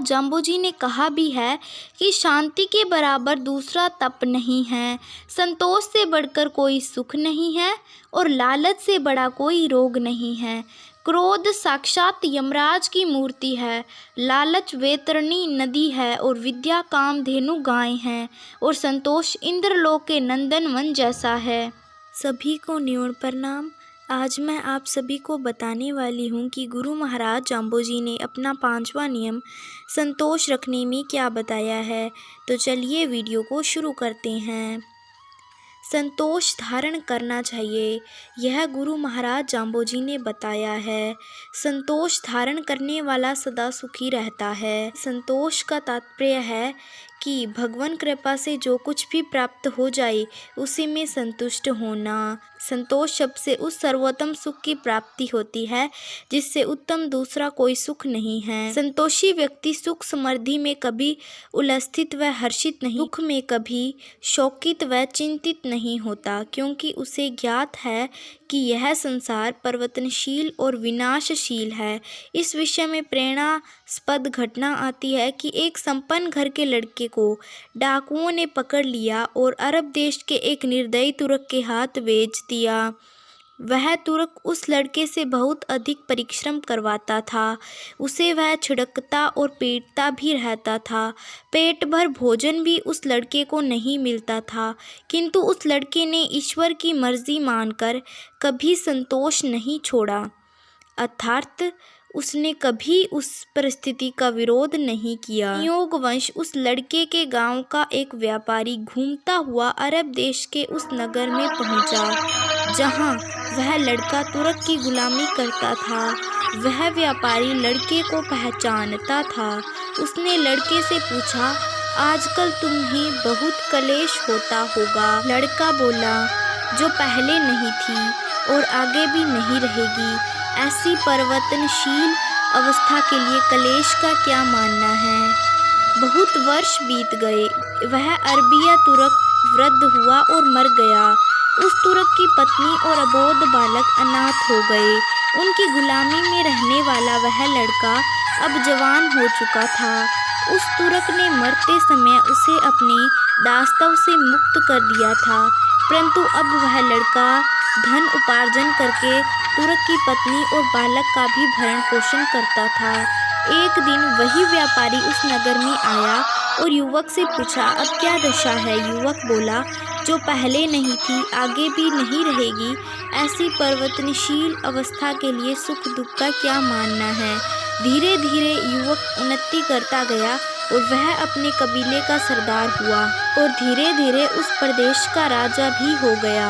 जाम्बोजी ने कहा भी है कि शांति के बराबर दूसरा तप नहीं है, संतोष से बढ़कर कोई सुख नहीं है और लालच से बड़ा कोई रोग नहीं है। क्रोध साक्षात यमराज की मूर्ति है, लालच वैतरणी नदी है और विद्या कामधेनु गाय है और संतोष इंद्रलोक के नंदन वन जैसा है। सभी को न्यून प्रणाम। आज मैं आप सभी को बताने वाली हूँ कि गुरु महाराज जाम्बोजी ने अपना 5वां नियम संतोष रखने में क्या बताया है। तो चलिए वीडियो को शुरू करते हैं। संतोष धारण करना चाहिए, यह गुरु महाराज जाम्बोजी ने बताया है। संतोष धारण करने वाला सदा सुखी रहता है। संतोष का तात्पर्य है कि भगवान कृपा से जो कुछ भी प्राप्त हो जाए उसी में संतुष्ट होना। संतोष शब्द से उस सर्वोत्तम सुख की प्राप्ति होती है जिससे उत्तम दूसरा कोई सुख नहीं है। संतोषी व्यक्ति सुख समृद्धि में कभी उल्लसित व हर्षित नहीं, दुख में कभी शोकित व चिंतित नहीं होता, क्योंकि उसे ज्ञात है कि यह संसार परिवर्तनशील और विनाशशील है। इस विषय में प्रेरणास्पद घटना आती है कि एक संपन्न घर के लड़के को डाकुओं ने पकड़ लिया और अरब देश के एक निर्दयी तुर्क के हाथ बेच दिया। वह तुर्क उस लड़के से बहुत अधिक परिश्रम करवाता था, उसे वह छिड़कता और पीटता भी रहता था। पेट भर भोजन भी उस लड़के को नहीं मिलता था, किंतु उस लड़के ने ईश्वर की मर्जी मानकर कभी संतोष नहीं छोड़ा, अर्थात उसने कभी उस परिस्थिति का विरोध नहीं किया। योगवश उस लड़के के गांव का एक व्यापारी घूमता हुआ अरब देश के उस नगर में पहुंचा जहां वह लड़का तुर्क की गुलामी करता था। वह व्यापारी लड़के को पहचानता था। उसने लड़के से पूछा, आजकल तुम्हें बहुत कलेश होता होगा। लड़का बोला, जो पहले नहीं थी और आगे भी नहीं रहेगी। ऐसी परिवर्तनशील अवस्था के लिए कलेश का क्या मानना है। बहुत वर्ष बीत गए। वह अरबिया तुर्क वृद्ध हुआ और मर गया। उस तुर्क की पत्नी और अबोध बालक अनाथ हो गए। उनकी गुलामी में रहने वाला वह लड़का अब जवान हो चुका था। उस तुर्क ने मरते समय उसे अपने दासत्व से मुक्त कर दिया था, परंतु अब वह लड़का धन उपार्जन करके तुर्क की पत्नी और बालक का भी भरण पोषण करता था। एक दिन वही व्यापारी उस नगर में आया और युवक से पूछा, अब क्या दशा है। युवक बोला, जो पहले नहीं थी आगे भी नहीं रहेगी। ऐसी परिवर्तनशील अवस्था के लिए सुख दुख का क्या मानना है। धीरे धीरे युवक उन्नति करता गया और वह अपने कबीले का सरदार हुआ और धीरे धीरे उस प्रदेश का राजा भी हो गया।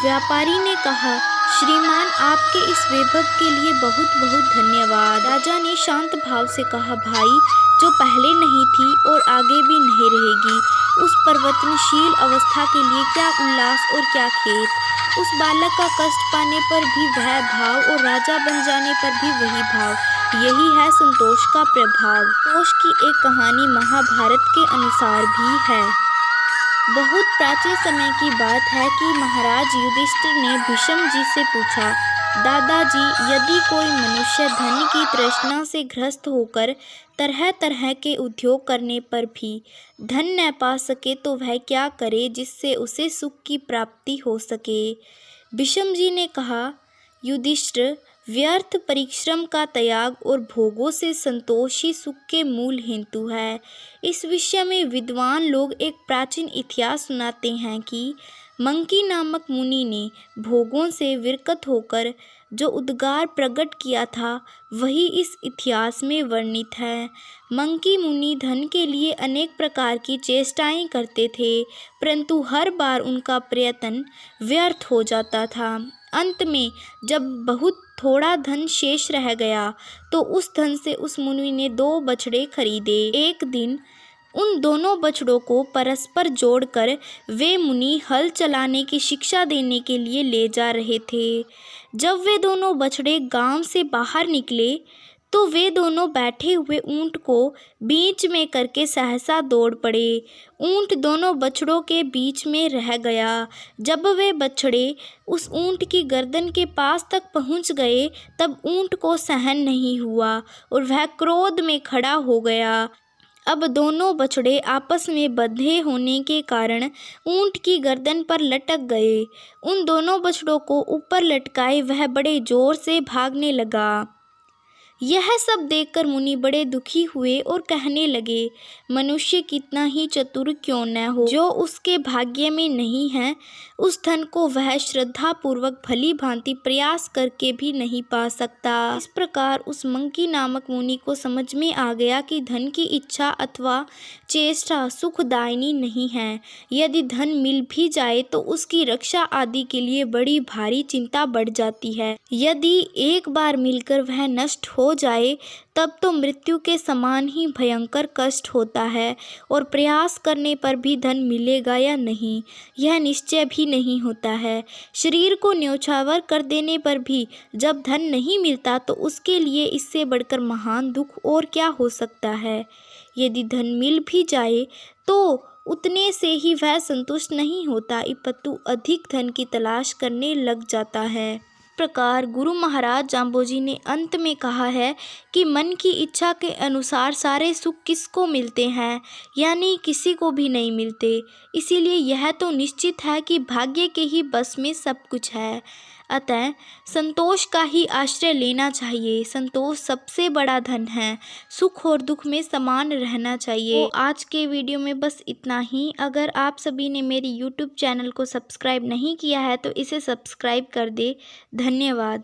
व्यापारी ने कहा, श्रीमान, आपके इस वैभव के लिए बहुत बहुत धन्यवाद। राजा ने शांत भाव से कहा, भाई, जो पहले नहीं थी और आगे भी नहीं रहेगी, उस परिवर्तनशील अवस्था के लिए क्या उल्लास और क्या खेद। उस बालक का कष्ट पाने पर भी वह भाव और राजा बन जाने पर भी वही भाव। यही है संतोष का प्रभाव। संतोष की एक कहानी महाभारत के अनुसार भी है। बहुत प्राचीन समय की बात है कि महाराज युधिष्ठिर ने भीष्म जी से पूछा, दादाजी, यदि कोई मनुष्य धन की तृष्णा से ग्रस्त होकर तरह तरह के उद्योग करने पर भी धन न पा सके तो वह क्या करे जिससे उसे सुख की प्राप्ति हो सके। भीष्म जी ने कहा, युधिष्ठिर, व्यर्थ परिश्रम का त्याग और भोगों से संतोष ही सुख के मूल हेतु है। इस विषय में विद्वान लोग एक प्राचीन इतिहास सुनाते हैं कि मंकी नामक मुनि ने भोगों से विरक्त होकर जो उद्गार प्रकट किया था वही इस इतिहास में वर्णित है। मंकी मुनि धन के लिए अनेक प्रकार की चेष्टाएं करते थे, परंतु हर बार उनका प्रयत्न व्यर्थ हो जाता था। अंत में जब बहुत थोड़ा धन शेष रह गया तो उस धन से उस मुनि ने 2 बछड़े खरीदे। एक दिन उन दोनों बछड़ों को परस्पर जोड़कर वे मुनि हल चलाने की शिक्षा देने के लिए ले जा रहे थे। जब वे दोनों बछड़े गांव से बाहर निकले तो वे दोनों बैठे हुए ऊँट को बीच में करके सहसा दौड़ पड़े। ऊँट दोनों बछड़ों के बीच में रह गया। जब वे बछड़े उस ऊँट की गर्दन के पास तक पहुँच गए तब ऊँट को सहन नहीं हुआ और वह क्रोध में खड़ा हो गया। अब दोनों बछड़े आपस में बंधे होने के कारण ऊँट की गर्दन पर लटक गए। उन दोनों बछड़ों को ऊपर लटकाए वह बड़े जोर से भागने लगा। यह सब देखकर मुनि बड़े दुखी हुए और कहने लगे, मनुष्य कितना ही चतुर क्यों न हो, जो उसके भाग्य में नहीं है उस धन को वह श्रद्धा पूर्वक भली भांति प्रयास करके भी नहीं पा सकता। इस प्रकार उस मंकी नामक मुनि को समझ में आ गया कि धन की इच्छा अथवा चेष्टा सुखदायिनी नहीं है। यदि धन मिल भी जाए तो उसकी रक्षा आदि के लिए बड़ी भारी चिंता बढ़ जाती है। यदि एक बार मिलकर वह नष्ट हो जाए तब तो मृत्यु के समान ही भयंकर कष्ट होता है और प्रयास करने पर भी धन मिलेगा या नहीं यह निश्चय भी नहीं होता है। शरीर को न्यौछावर कर देने पर भी जब धन नहीं मिलता तो उसके लिए इससे बढ़कर महान दुख और क्या हो सकता है। यदि धन मिल भी जाए तो उतने से ही वह संतुष्ट नहीं होता, अपितु अधिक धन की तलाश करने लग जाता है। प्रकार गुरु महाराज जाम्बोजी ने अंत में कहा है कि मन की इच्छा के अनुसार सारे सुख किसको मिलते हैं, यानी किसी को भी नहीं मिलते। इसीलिए यह तो निश्चित है कि भाग्य के ही बस में सब कुछ है। अतः संतोष का ही आश्रय लेना चाहिए। संतोष सबसे बड़ा धन है। सुख और दुख में समान रहना चाहिए। तो आज के वीडियो में बस इतना ही। अगर आप सभी ने मेरी YouTube चैनल को सब्सक्राइब नहीं किया है तो इसे सब्सक्राइब कर दे। धन्यवाद।